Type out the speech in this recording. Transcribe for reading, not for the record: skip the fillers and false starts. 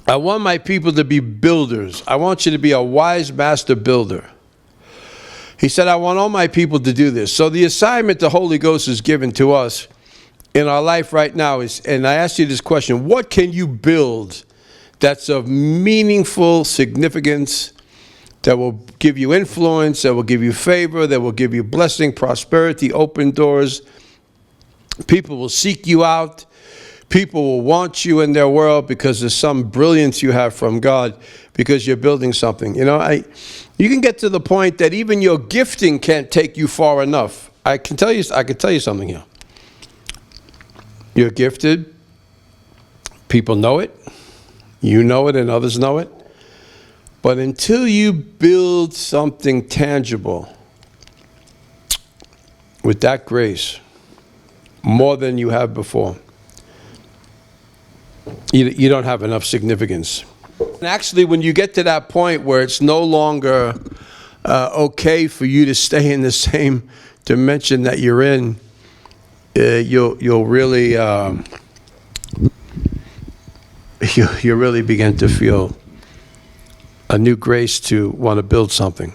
I want my people to be builders. I want you to be a wise master builder. He said, I want all my people to do this. So the assignment the Holy Ghost has given to us in our life right now is, and I ask you this question, what can you build that's of meaningful significance, that will give you influence, that will give you favor, that will give you blessing, prosperity, open doors. People will seek you out. People will want you in their world because there's some brilliance you have from God because you're building something. You know, you can get to the point that even your gifting can't take you far enough. I can tell you something here. You're gifted. People know it. You know it and others know it. But until you build something tangible with that grace, more than you have before, you don't have enough significance. And actually, when you get to that point where it's no longer okay for you to stay in the same dimension that you're in, you'll really you really begin to feel a new grace to want to build something.